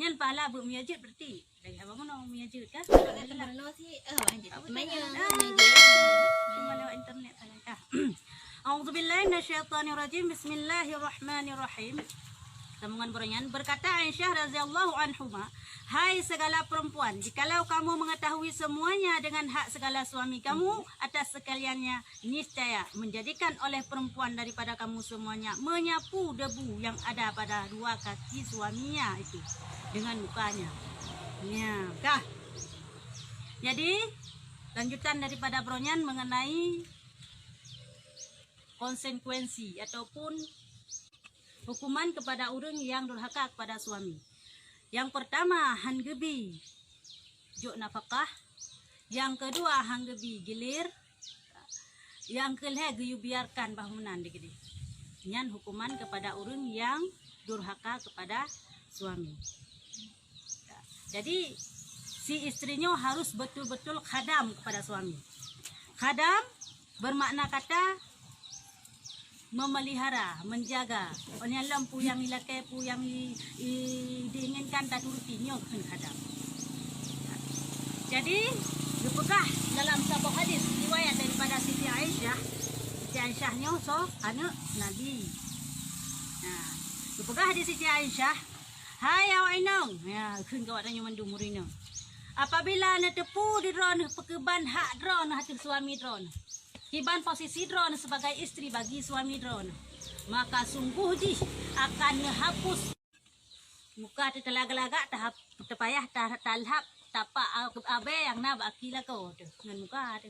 Nyan pahala bu miajud berarti. Dari abang mana miajud kan? Cuma lewat internet saja. A'udzubillahi minasyaitonirrajim. Bismillahirrahmanirrahim. Sambungan berenyan, berkata Aisyah radhiyallahu anhuma, hai segala perempuan, jikalau kamu mengetahui semuanya dengan hak segala suami kamu atas sekaliannya, niscaya menjadikan oleh perempuan daripada kamu semuanya menyapu debu yang ada pada dua kaki suaminya itu dengan mukanya. Ya, kah? Jadi lanjutan daripada beronyan mengenai konsekuensi ataupun hukuman kepada orang yang durhaka kepada suami. Yang pertama, hanggebi juk nafkah. Yang kedua, hanggebi gilir. Yang kelih geyu biarkan bangunan digede. Nyan hukuman kepada orang yang durhaka kepada suami. Jadi si istrinya harus betul-betul khadam kepada suami. Khadam bermakna kata memelihara, menjaga. Orang lampu yang ilakai pu yang diinginkan tak turutinya kan kadang. Jadi dipegah dalam sebuah hadis riwayat daripada Siti Aisyah. Siti Aisyahnya so anak Nabi. Nah, dipegah hadis Siti Aisyah. Hai awak inang. Ya, kun kawat tanya mandu murina. Apabila na tepu di dron pekeban hak dron hati suami dron. Hiban posisi drone sebagai istri bagi suami drone, maka sungguh ji akan menghapus muka terlaga-laga tahap terpayah talhap tapak abe yang nak akila kau dengan muka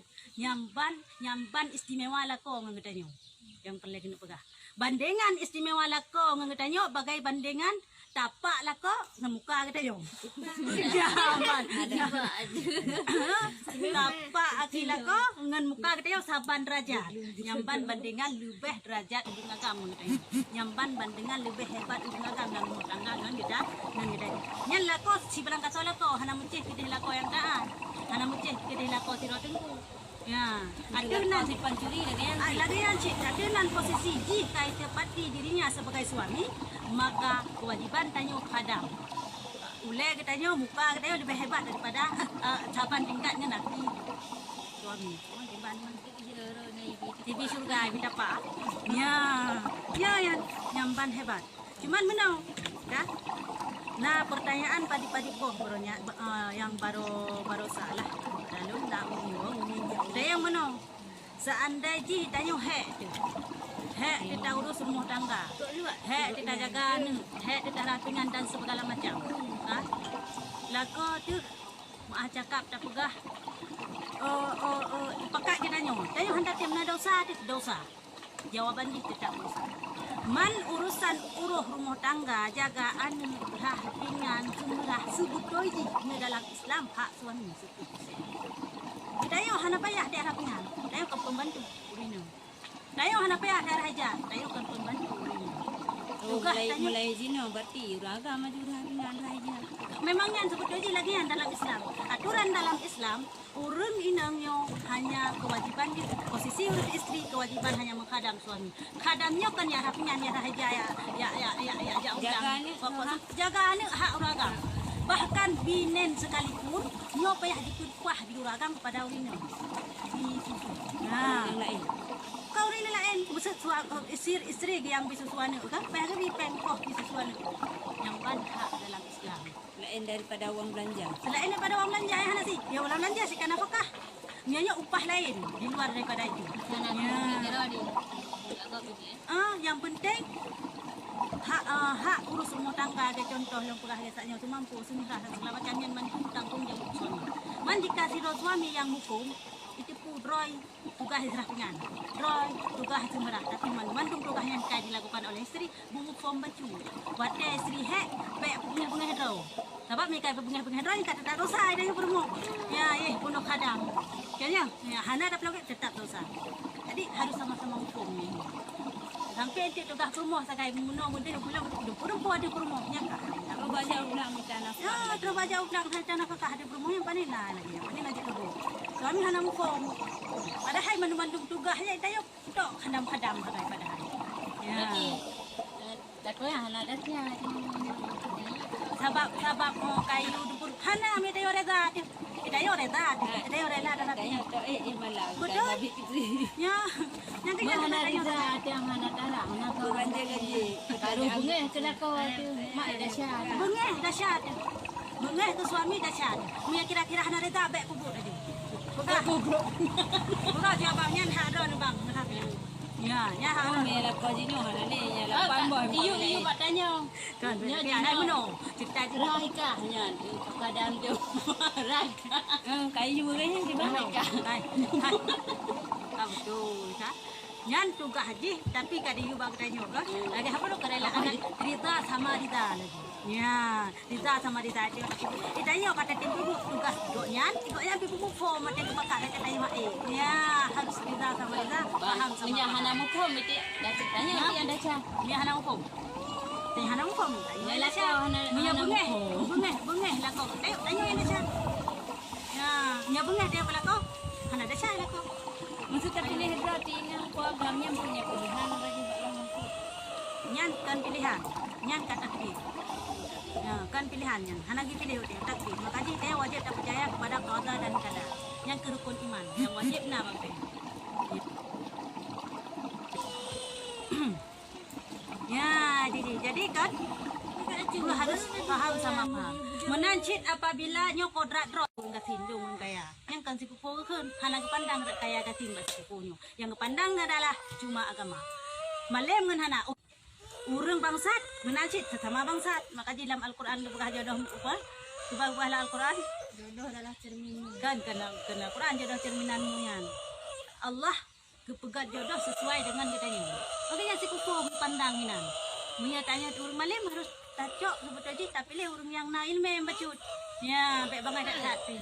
nyamban istimewa lako ngangetanyo yang perlu kena pegah bandingan istimewa lako ngangetanyo bagai bandingan tapak lako dengan muka kita yo. Jaman. Tapak akila ko dengan muka kita yo saban derajat. Nyamban bandingan lebih derajat ibung agam kita yo. Nyamban bandingan lebih hebat ibung agam dalam rumah tangga ngan kita. Nyan lako si berangkat soal lako hana mucih kita lako yang daan. Hana mucih kita lako tiro tengku. Ya, ada nan pancuri lagi yang cik, ada nan posisi jika tepati dirinya sebagai suami, maka kewajiban tanya khadam. Ulai katanya muka katanya lebih hebat daripada capan tingkatnya nanti suami. TV surga kita apa? Ya nyamban hebat. Cuman menang, kan? Nah pertanyaan padi-padi boh barunya yang baru salah. Lalu tak yang menang. Seandainya tanya hek kita urus rumah tangga, hek kita jaga, hek kita rapingan dan segala macam. Lako tu mak cakap tak pegah. Pakai kita tanya hendak tiap nak dosa. Jawaban dia tidak dosa. Man urusan rumah tangga, jagaan, rapingan, semua sebetulnya ni dalam Islam hak suami seperti Dayo hana payah dia rapingan. Dayo kan pembantu urino. Dayo hana payah dia raja. Dayo kan pembantu urino. Mulai zina berarti uraga maju rapingan raja. Memangnya sebetulnya lagi yang dalam Islam. Aturan dalam Islam, urun inangnya hanya kewajiban dia. Posisi urut istri kewajiban hanya menghadam suami. Khadamnya kan ya rapingan ya raja ya jagaan hak uraga. Bahkan binen sekalipun nyo payah dikuah diuragam kepada urino. Nah, kau ini lain istri yang bisusuan itu kan payah lebih pengkoh bisusuan itu. Yang hak dalam Islam. Lain daripada uang belanja. Selain daripada uang belanja ya nasi. Ya uang belanja sih kan apakah? Mianya upah lain di luar daripada itu. Yang penting hak urus rumah tangga ada contoh yang pernah biasanya tu mampu semurah dan segala macam yang mandiri tanggung jawab suami. Man dikasih suami yang hukum itu pun droy tugas rapingan, droy tugas semurah tapi mandung tugas yang kaya dilakukan oleh istri bungu form baju. Wate istri hek baik bunga hidro. Sebab mereka bunga hidro ini tak dosa ada yang berumur. Ya bunuh kadang. Kayaknya ya hana dapat lagi tetap dosa. Jadi harus sama-sama hukum ni. Sampai dia tugas rumah sakai menguno dia pulang perempuan ada rumahnya kah. Kalau baca ulang minta nafkah. Ya, terus baca ulang minta nafkah ada rumah yang panen lah lagi. Panen lagi tu. Suami hana hukum. Padahal mandung tugasnya dia tok khadam-khadam daripada hari. Ya. Tapi tak kau yang hana datnya. sabab kayu dupur hana mi dayo reda dayo reda dah Kaya to malag. Betul. Gabi itu. ya yang kaya Mana dayo riza tiang mana darah mana kau Kurang jaga je. baru bunga celaka tu mak dahsyat. bengeh dahsyat bengeh tu suami dahsyat mi kira-kira hana reda baik kubur aja Bukan dia bang nyan hak dah bang nak. Ya, nya hak. Oh, me la ko jino hana ni ya la pan boy. Iyu patanya. Kan dia nak meno. Cerita Raika nya kadang tu Raika. Kayu juga yang di bawah. Hai. Betul kan? Nyan tugas haji tapi kada yu bang tanya kan. Lagi apa lu kerela anak rida sama rida lagi. Ya, rida sama rida dia. Ditanya kata tempu tugas goknya pipu form macam tu bakal kata yu Ya, harus rida sama rida paham sama. Nya hana mukum itu dah ceritanya nanti anda cah. Ni hana hukum. Tanya hana hukum. Ya lah kau hana Bengeh lah kau. Tanya yang dah cah. Ya, nya bengeh dia pula kau. Hana dah cah lah kau. Maksud pilih berarti ini aku agamnya punya pilihan bagi orang. Nyan kan pilihan. Nyan kan takdir. Ya, kan pilihannya. Hana gi pilih dia takdir. Makanya dia wajib tak percaya kepada qada dan qadar. Yang kerukun iman. Yang wajib na bang. Ya, jadi kan kita harus paham sama paham. Menancit apabila nyo kodrat drop gatin do mun kaya. Yang kan si kupu keun hana kepandang dak kaya gatin bas kupunyo. Yang kepandang adalah cuma agama. Malem ngan hana urang bangsat menancit sesama bangsat. Maka dalam Al-Qur'an buka jodoh apa? Ubah-ubahlah Al-Qur'an. Jodoh adalah cermin. Kan kena Quran jodoh cerminanmu yan. Allah kepegat jodoh sesuai dengan kitanya. Makanya si kuku pandang inan. Menyatanya turun malam harus tacok sebetulnya tak pilih urang yang na ilmu yang bacut. Ya, baik banget dak hati.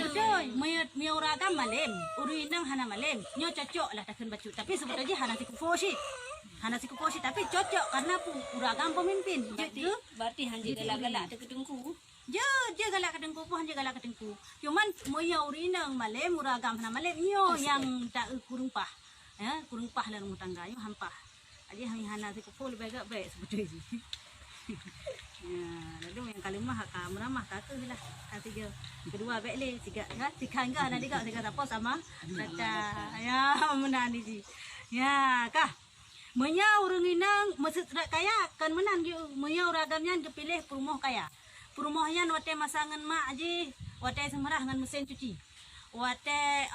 Betul. Maya uragam malam, urinang hana malam. Nyo cocok lah takkan bacut. Tapi sebetulnya hana si kuku sih. Hana si kuku sih tapi cocok karena uragam pemimpin. Jadi Berarti hanji galak-galak tu kedengku. Je galak kadengku pun je galak kadengku. Cuman moya urinang malam uragam hana malam nyo yang tak kurung pah. Ya, kurung pah dalam rumah tangga nyo hampah. Aje hana si kuku lebih agak baik sebetulnya. Ya, lalu yang kali mah ka meramah kata lah. Ketiga. Kedua baik le, tiga enggak nanti kau tiga apa sama. Kata ya menani ji. Ya, kah. Moya urang inang maksud kaya kan menan moya uragamnya dipilih perumoh kaya. Perumohnya wate masangan mak aje, wate semerah dengan mesin cuci. Wate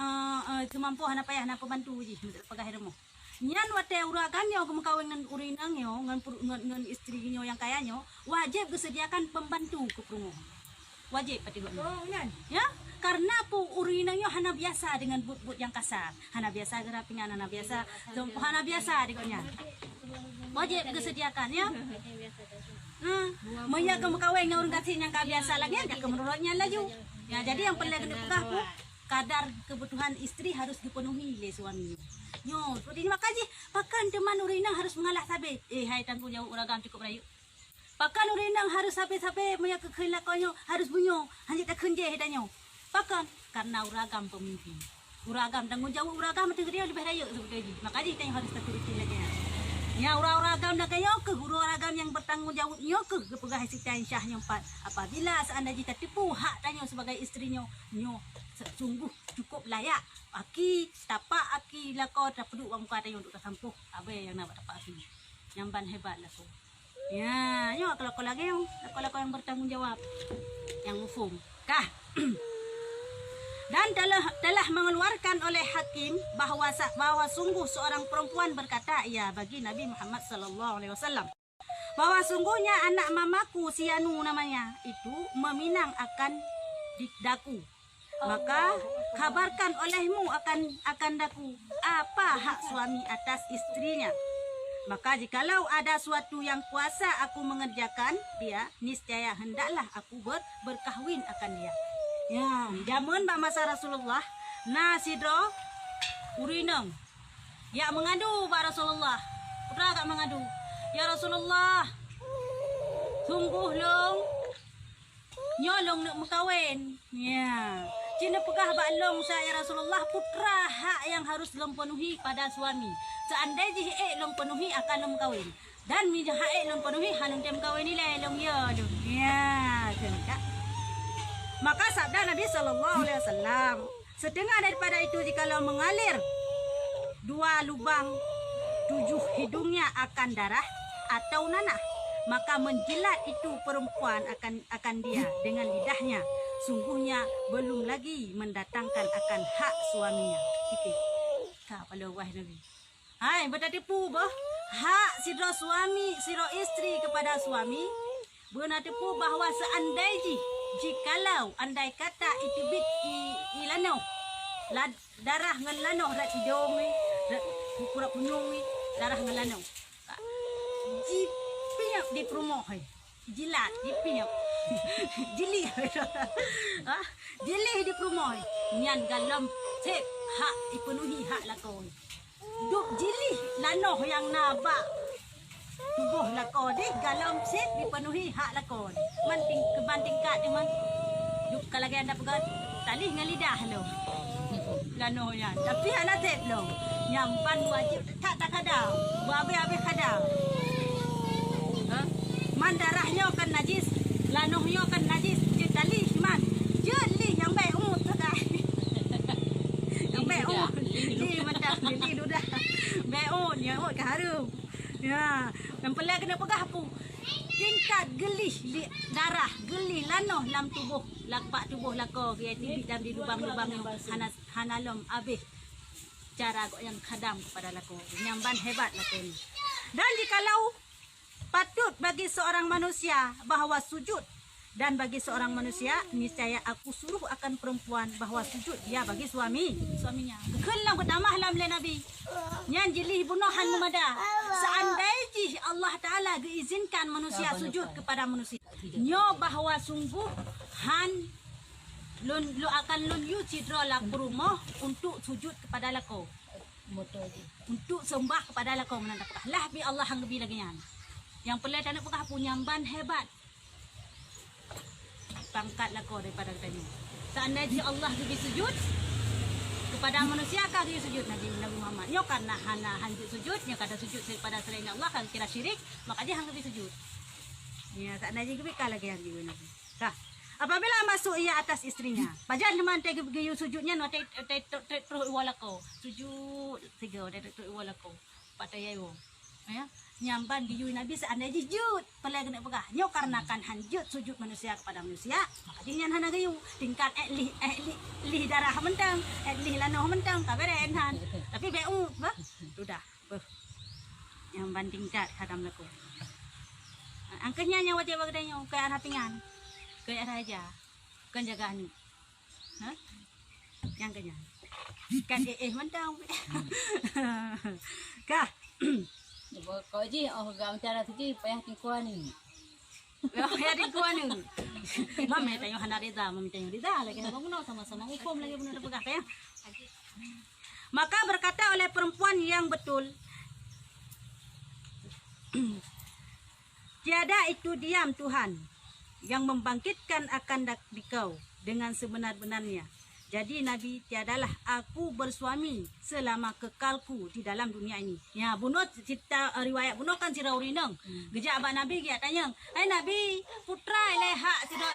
semampu hana payah hana pembantu je pegawai rumah. Nyan wate uragannya kamu kawin dengan urinangnya dengan istrinya yang kayanya wajib disediakan pembantu ke rumah. Wajib pati oh nyan. Ya, karena urinangnya hana biasa dengan but-but yang kasar. Hana biasa gerapingan, hana biasa digonya. Wajib disediakan ya. Maya kamu kawin dengan orang kasih yang biasa lagi ada kemenurutnya laju. Ya, jadi yang perlu dipegah pun kadar kebutuhan istri harus dipenuhi oleh suami. Yo, seperti ini makanya pakan teman urinang harus mengalah sabit. Hai tanggung jawab uragam cukup rayu. Pakan urinang harus sampai maya kekhelakonyo harus bunyo. Hanya tak kenje hidanyo. Pakan karena uragam pemimpin. Uragam tanggung jawab uragam itu dia lebih rayu seperti ini. Makanya kita harus terturuti lagi. Ya uragam dah kayo ke guru uragam yang bertanggung jawab nyo ke pegawai Siti Aisyah yang empat. Apabila seandainya kita tipu hak tanya sebagai istrinya nyo sungguh cukup layak. Aki tapak aki lako tak peduk wang muka tanya untuk tersampuh. Apa yang nak tapak aki. Yang ban hebat lah tu. Ya, nyo kalau lagi yang yang bertanggung jawab. Yang mufum. Kah? Dan telah mengeluarkan oleh hakim bahwa sungguh seorang perempuan berkata ya bagi Nabi Muhammad sallallahu alaihi wasallam bahwa sungguhnya anak mamaku Sianu namanya itu meminang akan daku. Maka kabarkan olehmu akan daku apa hak suami atas istrinya. Maka jikalau ada suatu yang kuasa aku mengerjakan dia, niscaya hendaklah aku berkahwin akan dia. Ya, zaman masa Rasulullah, nasidro urinang. Ya mengadu Pak Rasulullah. Putra agak mengadu. Ya Rasulullah, sungguh long nyolong nak mengkawin. Ya. Cina pegah baklong saya Rasulullah putra hak yang harus long penuhi pada suami. Seandainya long penuhi akan long kawin. Dan mi hae long penuhi hanun tem kawin nilai long ya tu. Ya, kan. Maka sabda Nabi sallallahu alaihi wasallam, setengah daripada itu jikalau mengalir 2 lubang 7 hidungnya akan darah atau nanah, maka menjilat itu perempuan akan dia dengan lidahnya. Sungguhnya belum lagi mendatangkan akan hak suaminya. Titik. Ka pada wah Nabi. Hai, bertipu bah. Hak sidra suami, sidra isteri kepada suami. Benar tipu bahawa seandainya jikalau andai kata itu bit ilano darah ngelano rat hidung ni pura punyung ni darah ngelano jipiak di promoh jilat jipiak jili jili di promoh nyan galam cek hak dipenuhi hak lakon duk jili lano yang nabak tubuh lakon di galam cek dipenuhi hak lakon manting kebantingkat dengan duk kalagi anda pegat tali dengan lidah lo lano yan tapi ana tep lo nyampan wajib tak kadang babe kadang man darahnya kan najis lanohnya kan najis je tali man je lih yang baik tak yang baik lih macam lih dudah baik yang ke harum ya yang pelak kena pegah apa tingkat gelih darah gelih lanoh dalam tubuh lapak tubuh lako kreatif dalam di lubang-lubang yang hanalom habis cara yang khadam kepada lako nyamban hebat lako ni. Dan jikalau patut bagi seorang manusia bahawa sujud, dan bagi seorang manusia niscaya aku suruh akan perempuan bahawa sujud dia bagi suaminya. Kelam ketamah lam le Nabi. Nyan jilih bunuhan memada. Seandainya Allah Taala diizinkan manusia sujud kepada manusia. Nyo bahawa sungguh han lun lu akan lun yu cidra lak rumah untuk sujud kepada lako. Untuk sembah kepada lako menandak lah bi Allah hang lebih lagi nyan. Yang pelai tak nak pekah punya ban hebat. Pangkat lako daripada katanya. Seandainya Allah lebih sujud kepada manusia kah dia sujud Nabi Muhammad. Yo karena hana hanjut sujud, nya kata sujud kepada selain Allah kan kira syirik, maka dia hang lebih sujud. Ya, seandainya lebih kah lagi yang dia Nabi. Kah? Apabila masuk ia atas istrinya, pajan teman teh geyu sujudnya no teh terus walako. Sujud tiga teh walako. Patayayo. Ya. Nyamban geyu Nabi seandainya jud pelai kena pegah. Nyo karena kan hanjut sujud manusia kepada manusia, maka dia hana geyu tingkat lih darah mentang, lih lanoh mentang ka beren han. Tapi beu bah. Sudah. Nyamban tingkat kadam laku. Angkanya nya wajib bagdanya ke arah pingan. Ke arah aja. Kan jaga anu. Ha? Yang kenya. Kan mentang. Kah? Kau je, gam cara tu je, payah tingkuan ni. Ya di kuan ni. Mami tanya hana rida, mami tanya rida lagi nak bunuh sama-sama hukum lagi bunuh pegah ya. Maka berkata oleh perempuan yang betul, tiada itu diam Tuhan yang membangkitkan akan dikau dengan sebenar-benarnya. Jadi Nabi, tiadalah aku bersuami selama kekalku di dalam dunia ini. Ya, bunuh cerita riwayat bunuh kan sirau rineng. Gejak abang Nabi dia tanya, "Hai Nabi, putra leha sirau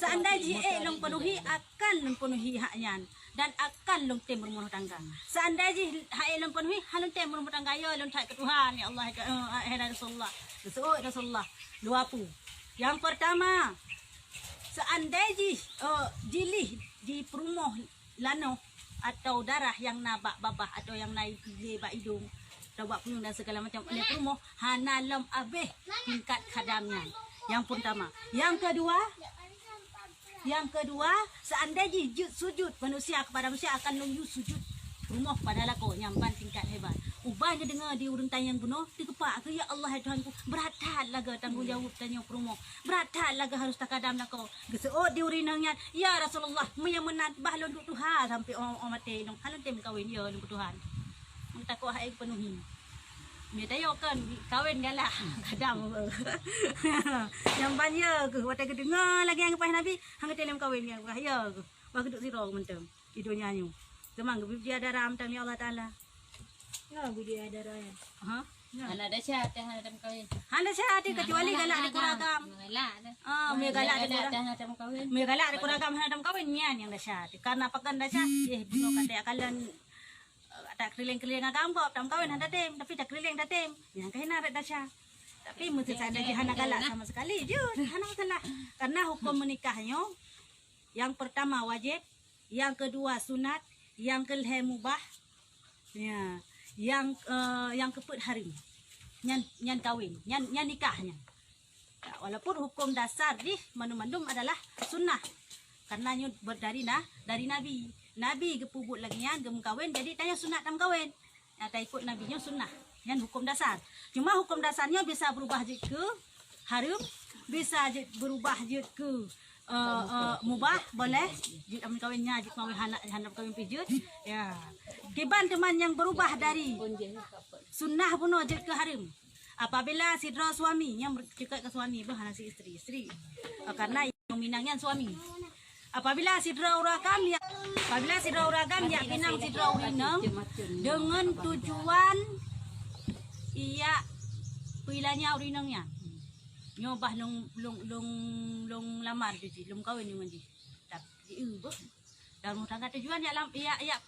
seandainya long penuhi akan mempenuhi haknya dan akan long tem berumah tangga. Seandainya hak long penuhi halun tem berumah tangga ya long tak ke Tuhan ya Allah Rasulullah. Rasulullah. Dua pu. Yang pertama, seandainya jilih di perumah lano atau darah yang nabak babah atau yang naik lebak hidung atau buat punyung dan segala macam oleh perumah hanalam abeh tingkat khadamnya. Yang pertama. Yang kedua, seandainya sujud manusia kepada manusia akan nunggu sujud rumah pada lako nyamban tingkat hebat. Ubahnya dengar di urun tayang bunuh, dikepak ke ya Allah ya Tuhanku, berathat laga tanggungjawab tanya perumah. Berathat laga harus takadam lako. Geseot di urinangnya, ya Rasulullah, yang menat bahlon duk Tuhan sampai orang mati nong halon tem kawin ya nong Tuhan. Mun takut hak penuhi. Dia tayo kan kawin galak kadam. Yang banyak ke watai kedengar lagi yang pas Nabi hang telem kawin yang bahaya ke. Wah duk siro mentem idonya nyu. Temang dia ada ram tam ya Allah Taala. Ya, dia ada raya. Ha? Anak dah sihat dah ada kahwin. Hana siya ati kecuali galak di kuragam. Mengelak dah. May galak di kuragam. Dah ada kahwin. May galak di kuragam hadam kawin yan yang dahsyat. Karena pakan dahsyat, buno kata akalan tak keliling-keliling agam ko, tam kawin handa tem, tapi tak keliling datem. Yang kahina red dahsyat. Tapi mesti ada di hana galak sama sekali. Jujur, hana masalah. Karena hukum menikahnya yang pertama wajib, yang kedua sunat, yang kelima mubah. Ya, yang keempat harim. Nyan kawin, nyan nikahnya. Ya, walaupun hukum dasar di mandum-mandum adalah sunnah. Karena nyu dari Nabi. Nabi gepubut lagi yan, gem kawin, jadi tanya sunat tam kawin. Ya, tak ikut Nabinya sunnah. Yan hukum dasar. Cuma hukum dasarnya bisa berubah je ke haram, bisa je berubah je ke mubah, boleh. Jut amin kawinnya, jut kawin handap kawin pijut. Ya. Kiban teman yang berubah dari sunnah bunuh je ke haram. Apabila sidra suami yang bercakap ke suami bahana si istri. Karena yang minangnya suami. Apabila sidra uragam ya pinang sidra urinang dengan tujuan ia pilanya urinangnya. Nyobah long lamar je lum kawin dengan je. Tapi ubah dalam tangga tujuan ya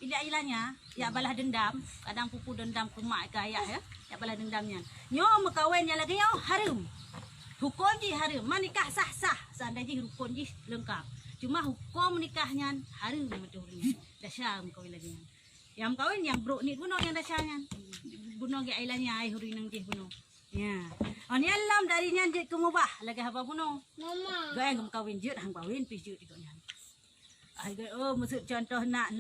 ilahnya ya balah dendam, kadang pupu dendam kumak ke ayah ya balah dendamnya. Nyo mekawinnya lagi yo haram. Hukum ji haram, menikah sah seandainya rukun ji lengkap. Cuma hukum nikahnya haram betul ni. Dahsyat kawin lagi. Yang kawin yang bro ni bunuh yang dahsyatnya. Bunuh ge ilahnya ai huri nang ji bunuh. Ya. Oni alam darinya je kumubah lagi apa bunuh. Mama. Gaeng kawin je hang kawin pijut ikutnya. Maksud contoh nak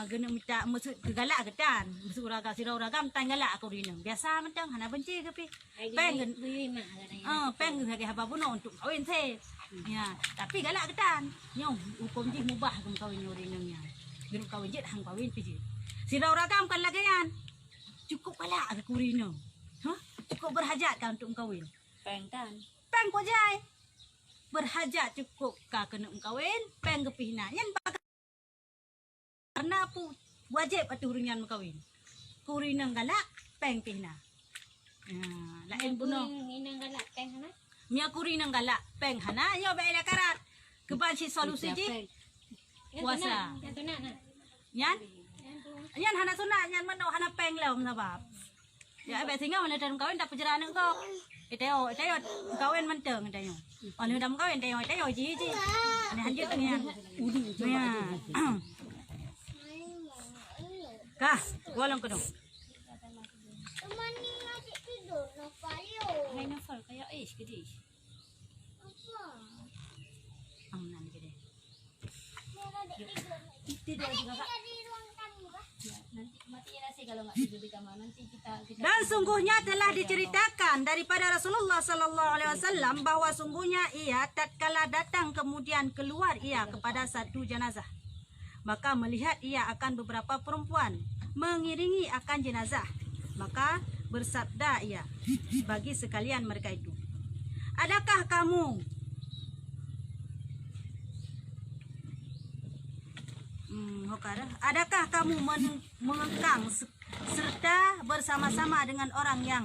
gena minta maksud galak kedan maksud uragam sira uragam tan galak aku rina biasa mentang hana benci ke pi peng peng lagi apa buno untuk kawin se ya tapi galak kedan nyong hukum ji mubah kem kawin rina nya gena kawin je hang kawin pi sira uragam kan lagi yan cukup galak aku rina cukup berhajat kan untuk kawin Peng tan. peng ko jai berhajat cukup ka kena kawin peng kepihna yan karena pu wajib atuh ringan kawin kurinang galak peng pihna lain buno Minang galak peng hana. mia kurinang galak peng hana yo bae karat keban si solusi ji puasa Yang tu nak. yan yan hana sunat yan mano hana peng law sabab ya bae singa mana dalam kawin tak perjalanan kau Iteo kawin menteng tayo. Ano dam kawin tayo ji. Ani hanjut ni. Ya. Kah, walang ko dong. Hai nafal kaya ish gede. Nan gede. Tidur juga Kak. Ya, nanti mati nasi kalau enggak tidur di kamar nanti kita Dan sungguhnya telah diceritakan daripada Rasulullah sallallahu alaihi wasallam bahwa sungguhnya ia tatkala datang kemudian keluar ia kepada satu jenazah. Maka melihat ia akan beberapa perempuan mengiringi akan jenazah. Maka bersabda ia bagi sekalian mereka itu, "Adakah kamu adakah kamu mengekang serta bersama-sama dengan orang yang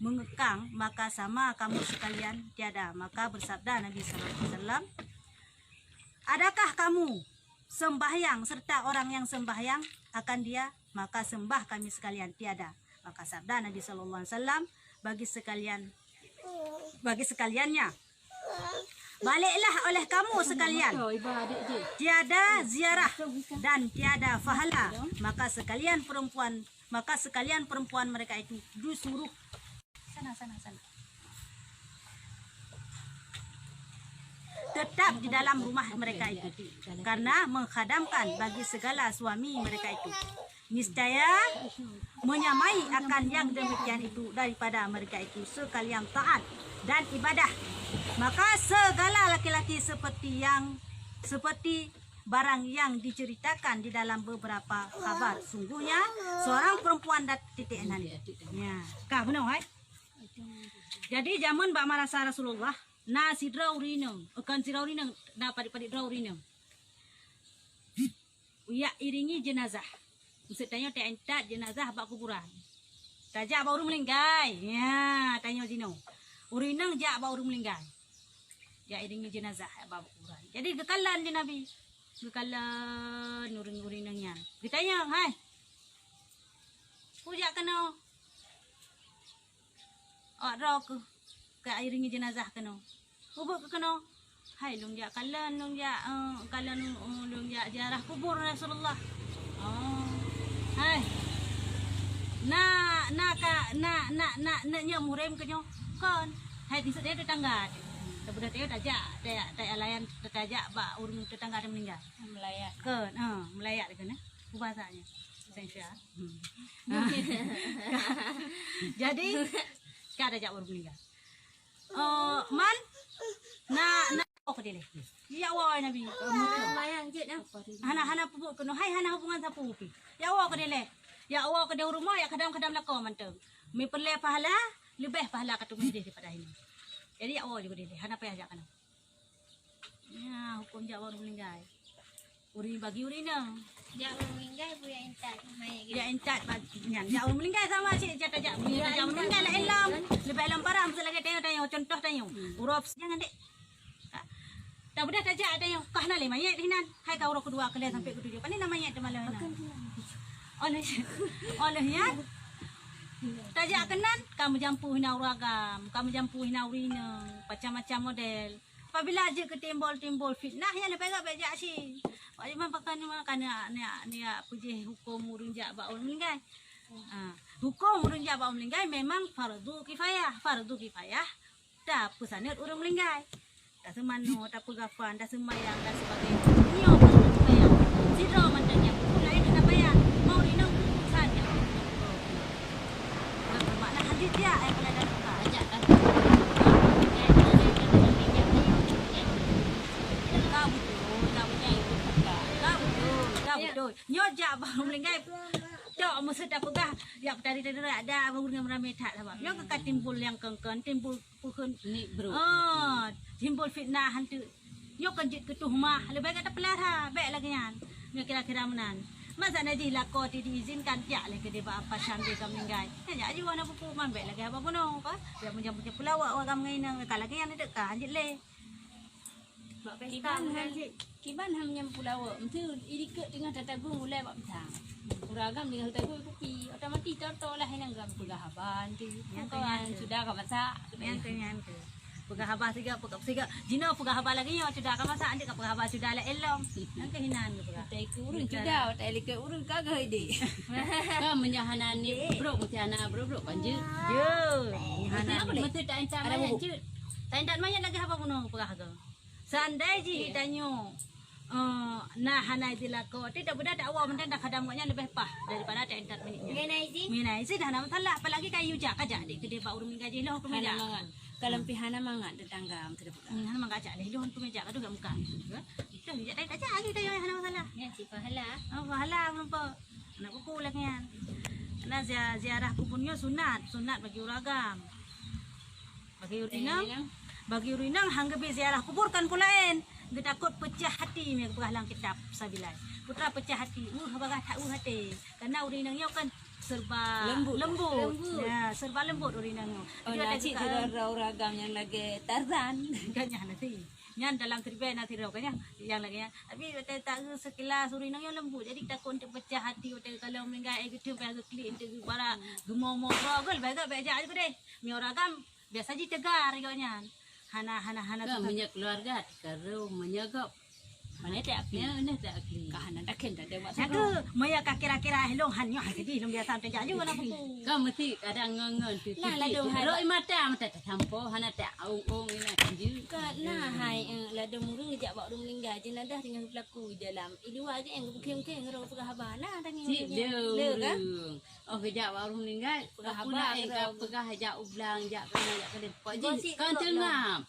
mengekang, maka sama kamu sekalian tiada." Maka bersabda Nabi sallallahu alaihi wasallam, "Adakah kamu sembahyang serta orang yang sembahyang akan dia, maka sembah kami sekalian tiada." Maka sabda Nabi sallallahu alaihi wasallam bagi sekaliannya, "Baliklah oleh kamu sekalian, tiada ziarah dan tiada fahala." Maka sekalian perempuan mereka itu disuruh sana tetap di dalam rumah mereka itu karena menghadamkan bagi segala suami mereka itu. Niscaya menyamai akan yang demikian itu daripada mereka itu sekalian taat dan ibadah. Maka segala laki-laki seperti barang yang diceritakan di dalam beberapa kabar, sungguhnya seorang perempuan dat titik enan. Ya, kah benar hai? Jadi zaman Mbak Marasa Rasulullah na sidra urinang, akan sidra urinang na padi-padi dra urinang. Ya iringi jenazah. Maksudnya tak jenazah bak kuburan. tajak baru melinggai. Ya, tanya Zino. Urinang jak baru melinggai. Ya iringi jenazah bawa kuburan. Jadi gekalan di Nabi. Gekalan uring-urinangnya. Ditanya, hai. Pujak kena. Rok ke iringi jenazah kena. Ubuk ke kena. Hai long jak kalan long jak kalan long jak jarah kubur Rasulullah. Oh. Hai. Na nya murim kenyo kon. Hai di dia tetangga. Budak dia tajak layan tajak ba urung tetangga dia meninggal. Melayak. Kon, melayak kan bahasanya. Sensya. Jadi ka tajak urung meninggal. Man ke dia. Ya Allah Nabi. Mayang je dah. Hana pupuk kena. Hai hana hubungan sa pupi. Ya Allah ke dia. Ya Allah ke dia rumah ya kadang-kadang lakon manteng. Mi perle pahala lebih pahala katu mi daripada ini. Jadi ya Allah juga dia. Hana payah jak kana. Ya hukum jak baru meninggal. Uri bagi uri nang. Jak meninggal punya intat. Ya encat nyan. Jak meninggal sama cik jata jak meninggal lah elam. Lebih elam parah mesti lagi tanya contoh tanya. Urap jangan dek. Tak boleh tajak tanya. Kah nale mayat hinan. Hai kau urap kedua kalian sampai ketujuh. Pani nama mayat malam hinan. Olehnya tajak kenan kamu jampu hina uragam, kamu jampu hina urina, macam-macam model. Apabila aja ke timbul fitnah yang lepas gak bejak si. Macam pakai ni puji hukum urun jak baul meninggal. Hukum urun jak baul meninggal memang fardu kifayah. Dah pesanat urun meninggal. Tak semano, tak pegafan, tak semayang dan sebagainya. Nyo kifayah. Zero mantanya. Lain tak payah. Mau rinang saja. Bermakna hadis dia yang boleh dah buka. Ajak dah. Kau betul. Nyojak baru melingkai. Cok mesti tak pegah. Ya tadi ada baru dengan ramai tak apa. Nyo ke timbul yang kengken, timbul pukun. Ni bro. Timbul fitnah hantu. Nyo kejit ketuhmah. Lebih kata pelara. Baik lagi yan. Nyo kira-kira menan. Masa najih lako diizinkan tiak lagi dia apa sambil kau meninggal. Ya jadi warna pupuk man baik lagi apa pun ko. Dia menjemput pulau orang mengaina kalau lagi yang dekat anjit le. Kiban ham nyam pulau. Mesti idik dengan tatagung mulai bab tang. Uragam dengan tatagung kopi. Otomatis toto lah henang gam pegahaban tu. Yang kawan sudah ka masak. Yang ke. Pegahaban tiga. Jino pegahaban lagi yo sudah ka masak anjit ka pegahaban sudah la elom. Yang kehinan ke pegah. Tai ku urun sudah, tai leke urun kagak ide. Ka menyahanan ni bro mesti anak bro panje. Yo. Mesti tak entam mayat cut. Tak entam mayat lagi apa pun pegah ke. Sandai ji tanyo. Nah hanai dilako tidak benda tak awak mendan dah kadang maknya lebih pah daripada tak entat minitnya. Mina izin dah nama salah apalagi kayu jak aja dik gede pak urung gaji loh ke meja. Kalau pihana mangat tetangga tidak buka. Hana mangga jak leh loh ke meja aduh gak muka. Itu jak tak aja lagi tayo hana masalah. Ya si pahala. Pahala nampak. Nak kuku lagi yan. Karena ziarah kupunnya sunat bagi uragam. Bagi urinang hangga be ziarah kubur kan pulain. Dia takut pecah hati me berhalang kitab sabilai. Putra pecah hati. Bagah tak hati. Karena urinangnya kan serba lembut. Ya, serba lembut urinangnya. Dia tak ada ragam yang lagi Tarzan. Kanya nanti. Nyan dalam tribe nanti raw kanya yang lagi ya. Tapi tak sekilas urinangnya lembut. Jadi takut untuk pecah hati kalau meninggal gitu pasal klik untuk para gemomo rogol baga beja aja deh. Mi oragam biasa ji tegar iganya. Hana Kan banyak keluarga kalau menyagap. Mana tak akli? Mana tak akli? Kahana tak kena ada masalah. Aku maya kira-kira helong hanyo hadi long biasa tak jaju mana pupu. Kan mesti kadang ngengen tu. Roi mata tak campo hana tak ong ina kanju. Nah hai lada murung jak bak dum meninggal jenazah dengan pelaku dalam. Ilu aja yang bukem-kem ro pegahaban nah tanya. Le kan? Oh kejap baru meninggal. Pegahaban pegah jak ublang jak kena. Kan tengah.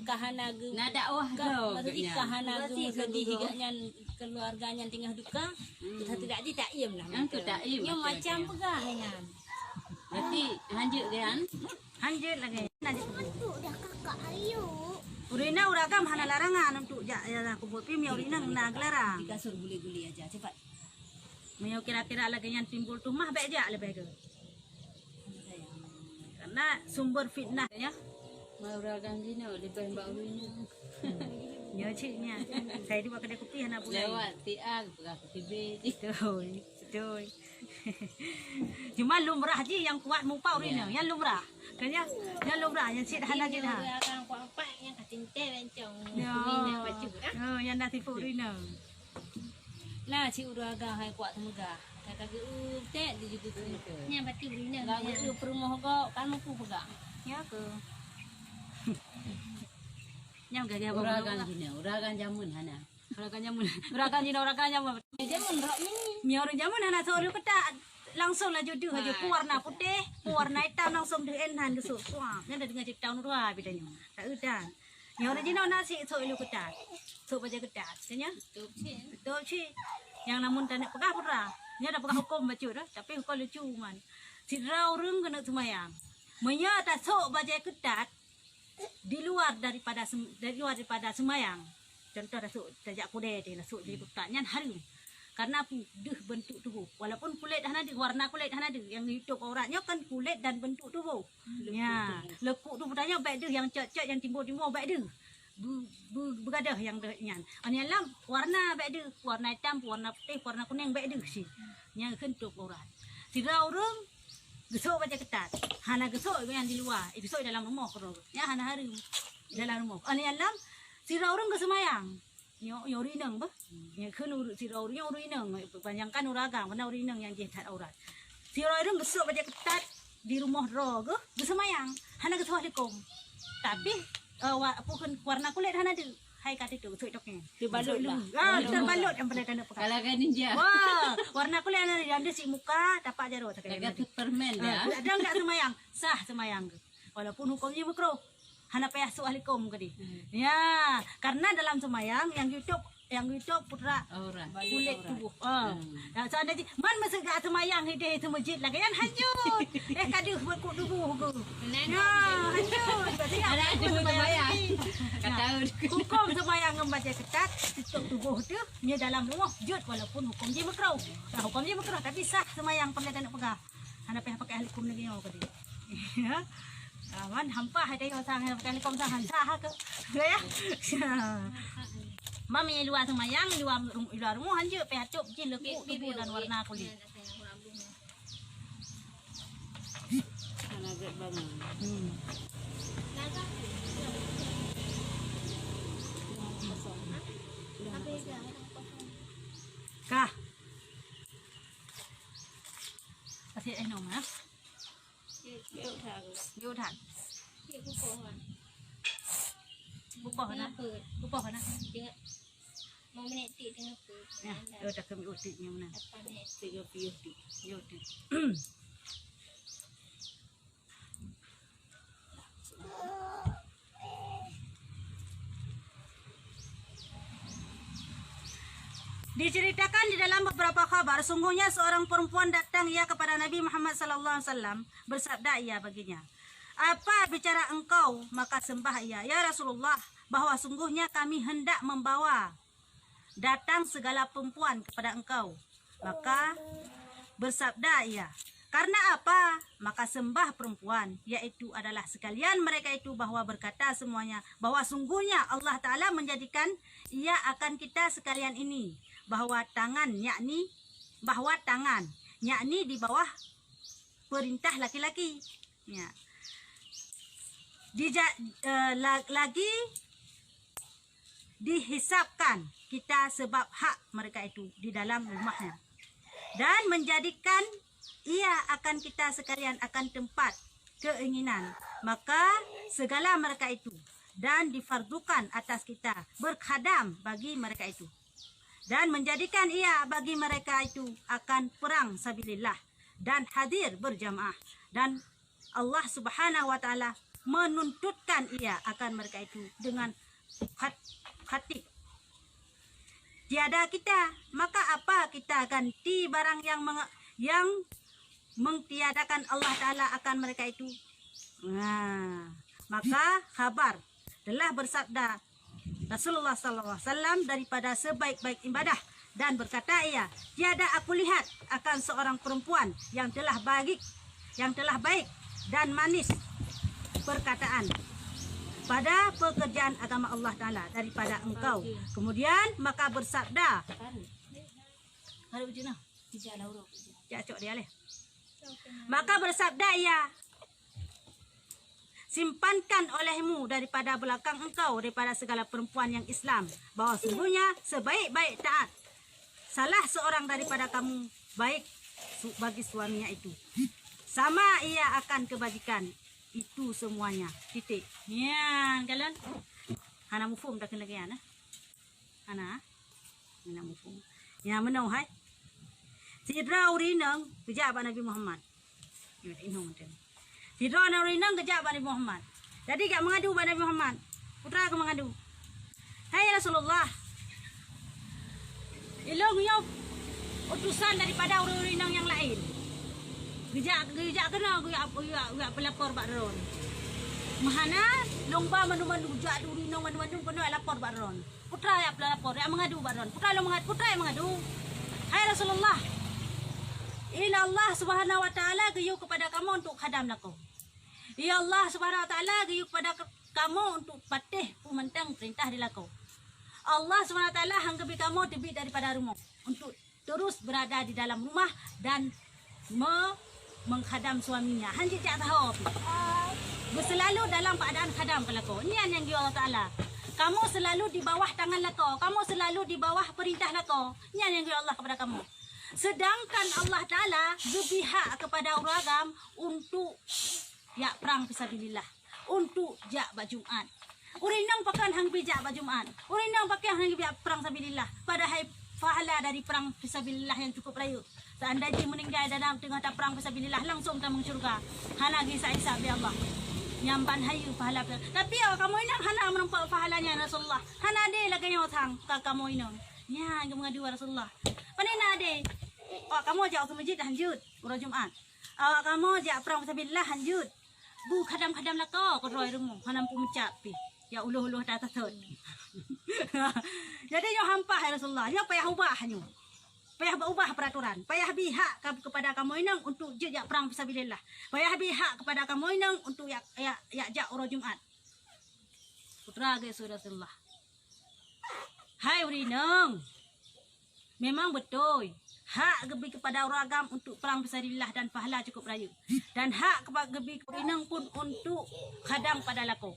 Kahana ge nada wah maksudnya kahana ge sedih higanya keluarganya tinggal duka satu tak di tak iem lah tu tak iem yang macam pegah dengan berarti hanjut kan hanjut lagi nanti tu dah kakak ayu urina uragam hana larangan untuk ya kubur pi mi urina na larang di kasur guli-guli aja cepat mi kira-kira lagi yang timbul tuh mah baik jak lebih ke karena sumber fitnah ya. Mauragan din o, di ba yung baurin na? Nhớ chị nha. Saya di kedai kopi anak bulan. Lewat tiag, pagkakatibid. Betul. Cuma lumrah je yang kuat mupa urina. Yang lumrah. Kan ya? Yang lumrah yang cik hana je dah. Akan kuat yang katinte bencong. Ya. Mina baca dah. Yang dah tipu urina. Nah, si uraga hay kuat temuga. Kata ke tek di juga tu. Nya batu rina. Lagu tu perumah kau kan mampu pegang. Ya ke? Yang gagah Uragan dina, uragan jamun hana. Uragan jamun. Uragan jina uragan jamun. Jamun rok ni. Mior jamun hana soru ketak. Langsung lah jodoh aja warna putih, warna hitam langsung dienhan besok. Wah, nya dah dengar cerita nurah bedanya. Tak udan. Mior jina nasi soru ketak. Sok baca ketak, kanya? Betul sih. Yang namun tak nak pegah pura. Nya dah pegah hukum baca dah, tapi hukum lucu man. Si rau reng kena semayang. Menya tak sok baca ketak di luar daripada semayang. Contoh dah sok tajak kuda dia sok jadi ketaknya harum. Karena bentuk tubuh. Walaupun kulit dah ada, warna kulit dah ada. Yang hidup auratnya kan kulit dan bentuk tubuh. Ya, lekuk tubuh tanya baik dia, yang cek yang timbul-timbul baik dia. Bergadah yang nyan. Ani alam warna baik dia, warna hitam, warna putih, warna kuning baik dia si. Yang hentuk aurat. Sira orang gesok baca ketat. Hana gesok yang di luar, gesok dalam rumah kau. Ya hana harum dalam rumah. Ani alam sira orang kesemayang. Yo rineng bah. Ya kan sira orang rineng. Bayangkan uragang, mana rineng yang jehat aurat. Sira orang gesok baca ketat di rumah roh ke bersemayang. Hana gesok likom. Tapi bukan warna kulit hana ada. Hai kata itu gesok toknya. Dibalut lah. Terbalut yang pada tanda pekat. Kalau kan ninja. Wah, warna kulit yang ada si muka dapat jaro tak kaya. Agak permen ya. Ada enggak semayang? Sah semayang. Walaupun hukumnya makruh. Hana payah su ahli kom kadi. Ya, karena dalam semayang yang YouTube putra Aurat. kulit tubuh. So ada man masa gak semayang hideh itu masjid lagi kan hanyut. Kaduh berkut tubuh ke. Ya, hanyut. Ada tubuh semayang. Kata Hukum semayang membaca ketat tutup tubuh tu nya dalam rumah jud walaupun hukum dia makruh. Hukum dia makruh tapi sah semayang perlu nak pegang. Hana payah pakai ahli kom lagi mau kadi. Ya. Kawan hampa ada yang sang pakai ahli kom sang sah ke. Ya. Mami luar semayang, luar rumah hanya payah cop jin lekuk tubuh dan warna kulit. Hana agak bangun. Kah. Kasih nom ha. Yêu thật. Bupoh na. Bupoh na. Mau meniti dengan tu. Ya, dah kami utik nya mana. Apa ni? 30. Yo tu. Diceritakan di dalam beberapa kabar, sungguhnya seorang perempuan datang ia kepada Nabi Muhammad SAW bersabda ia baginya, apa bicara engkau? Maka sembah ia, ya Rasulullah, bahwa sungguhnya kami hendak membawa datang segala perempuan kepada engkau. Maka bersabda ia, karena apa? Maka sembah perempuan, yaitu adalah sekalian mereka itu bahwa berkata semuanya, bahwa sungguhnya Allah Ta'ala menjadikan ia akan kita sekalian ini, bahwa tangan yakni di bawah perintah laki-laki. Ya. Lagi dihisapkan kita sebab hak mereka itu di dalam rumahnya, dan menjadikan ia akan kita sekalian akan tempat keinginan, maka segala mereka itu, dan difardukan atas kita berkhadam bagi mereka itu, dan menjadikan ia bagi mereka itu akan perang sabilillah dan hadir berjamaah, dan Allah Subhanahu wa taala menuntutkan ia akan mereka itu dengan khatib. Tiada kita, maka apa kita ganti barang yang mengtiadakan Allah Ta'ala akan mereka itu? Nah, maka kabar telah bersabda Rasulullah SAW daripada sebaik-baik ibadah, dan berkata ia, tiada aku lihat akan seorang perempuan yang telah baik dan manis perkataan, pada pekerjaan agama Allah Ta'ala daripada engkau. Kemudian maka bersabda, ada ujian lah. Cak dia leh. Maka bersabda ia, simpankan olehmu daripada belakang engkau daripada segala perempuan yang Islam, bahawa sesungguhnya sebaik-baik taat salah seorang daripada kamu baik bagi suaminya itu, sama ia akan kebajikan itu semuanya. Titik. Ya, kalian. Hana mufum tak kena kian. Hana. Hana mufum. Ya menau hai. Sidra urinang kejap Nabi Muhammad. Ini macam. Sidra urinang kejap Nabi Muhammad. Jadi gak mengadu pada Nabi Muhammad. Putra aku mengadu. Hai Rasulullah. Ilong yo utusan daripada urinang yang lain. Gejak kena gejak pelapor Pak Ron. Mahana lomba mandu-mandu jak urinang mandu-mandu penuh lapor Pak Ron. Putra ya pelapor ya mengadu Pak Ron. Putra yang mengadu. Hai Rasulullah. Ila Allah Subhanahu wa taala gayu kepada kamu untuk khadam laku. Ya Allah Subhanahu wa taala gayu kepada kamu untuk patih pumentang perintah dilaku. Allah Subhanahu wa taala hanggapi kamu tebik daripada rumah untuk terus berada di dalam rumah dan menghadam suaminya. Hanjit tak tahu. Berselalu dalam keadaan khadam pelako. Ini yang dia Allah Taala. Kamu selalu di bawah tangan lako. Kamu selalu di bawah perintah lako. Ini yang dia Allah kepada kamu. Sedangkan Allah Taala berpihak kepada uragam untuk ya perang fisabilillah, untuk jak bak Jumat. Urinang pakan hang bijak bak Jumat. Urinang pakai hang bijak perang fisabilillah. Padahal pahala dari perang fisabilillah yang cukup rayu. Seandainya meninggal dalam tengah perang fisabilillah langsung tamang syurga. Hana kisah-kisah bi Allah. Nyamban hayu pahala. Tapi kamu ini hana menempat pahalanya Rasulullah. Hana ada lagi yang otang kamu ini. Ya, kamu ngadu Rasulullah. Panina ada. Oh, kamu ajak ke masjid lanjut urang Jumat. Kamu ajak perang fisabilillah lanjut. Bu khadam-khadam lah kau roy rumah. Hana pun mencapi. Ya uluh-uluh dah tetut. Jadi yo hampah ya Rasulullah. Yo payah ubah nyo. Payah ubah peraturan. Payah bihak kepada kamu inang untuk jak perang fisabilillah. Payah bihak kepada kamu inang untuk ya jak urang Jumat. Putra ge Rasulullah. Hai urinang. Memang betul. Hak gebi kepada orang agam untuk perang fisabilillah dan pahala cukup rayu. Dan hak kepada gebi urinang pun untuk khadam pada lako.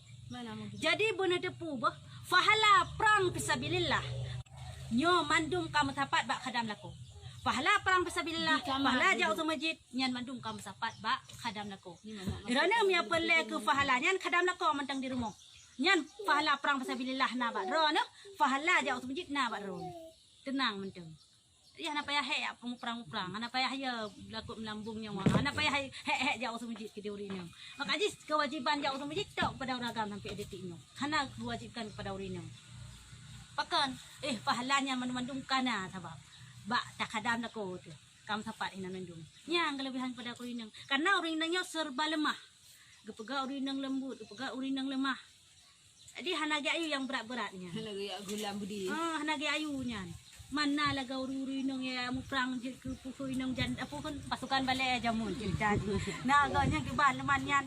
Jadi benar depu bah pahala perang fisabilillah. Nyo mandum kamu sapat bak khadam lako. Pahala perang fisabilillah, pahala jauh ke masjid, nyan mandum kamu sapat bak khadam lako. Kerana mia pele ke pahala nyan khadam lako mentang di rumah. Nyan pahala perang fisabilillah na bak ro no, pahala jauh ke masjid na bak ro. Tenang mentang. Ya nak payah hek perang-perang, anak payah ya lakut melambungnya wang. Anak payah hek jauh ke masjid ke diurinya. Maka jadi kewajiban jauh ke masjid tak pada orang agama sampai detiknya. Karena diwajibkan kepada urinya. Pakan pahalanya mandum kana sebab bak tak khadam lako tu. Kamu sapat ina mandum. Yang kelebihan pada urinang. Karena urinangnya serba lemah. Gepega urinang lembut, gepega urinang lemah. Jadi hanagi ayu yang berat-beratnya. Hanagi gulam budi. Hanagi ayunya. Mana laga urinang ya mu perang je ke urinang jan apa kan pasukan balai jamun jadi. Nah agaknya ke ban leman yan.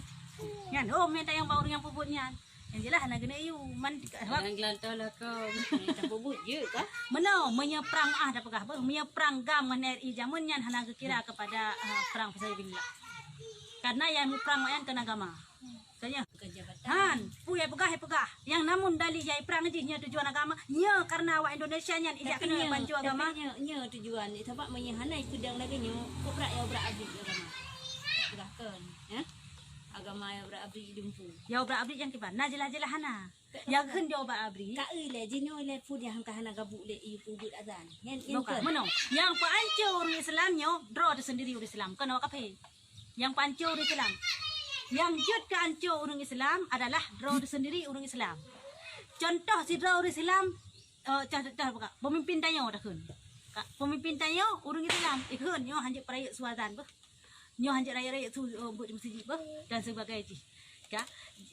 Yan minta yang bau yang puputnya. Yang jelas nak kena ayu man Yang gelantah kau. Tak bubut je kah? Mana menyeperang dah pegah bah menyeperang gam dengan RI jamun yan hana kira kepada perang fisabilillah. Karena yang perang yan kena agama. Tanya. Han, puya pegah. Yang namun dali jai perang nya tujuan agama. Nya karena awak Indonesia nyan ijak kena bantu agama. Nya tujuan ni sebab menyahanai pedang lagi nya koprak ya berabdi agama. Berahkan, ya. Agama yang berabdi dumpu. Ya berabdi yang tiba. Nah jelas-jelas hana. Yang hendak berabdi. Ka le jino le pun yang kahana gabuk le iu pubut azan. Yang Mana? Yang pancur Islamnya draw sendiri urus Islam. Kan awak kape. Yang pancur Islam. Yang jut ke ancur orang Islam adalah draw sendiri orang Islam. Contoh si draw orang Islam contoh pemimpin tayo dah kun. Pemimpin tayo orang Islam ikun nyo hanjak perayaan suazan bah. Nyo hanjak raya-raya tu buat di masjid bah dan sebagainya. Ka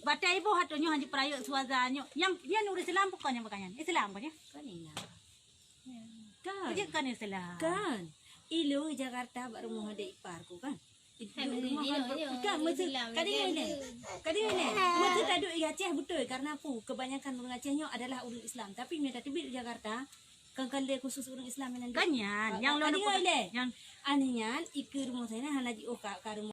batai ibu hatu nyo hanjak perayaan suazan nyo. Yang orang Islam bukan yang makanya. Islam kan ya? Kan ina. Kan Islam. Kan. Ilo Jakarta baru mau ada ipar ku kan. Kan betul. Kadang ini. Betul tak duduk di Aceh betul karena apa? Kebanyakan orang Acehnya adalah orang Islam. Tapi mereka tiba di Jakarta kan dia khusus orang Islam yang Kanyan, yang lo yang yang anehnya ikut rumah saya nah hanaji oka karung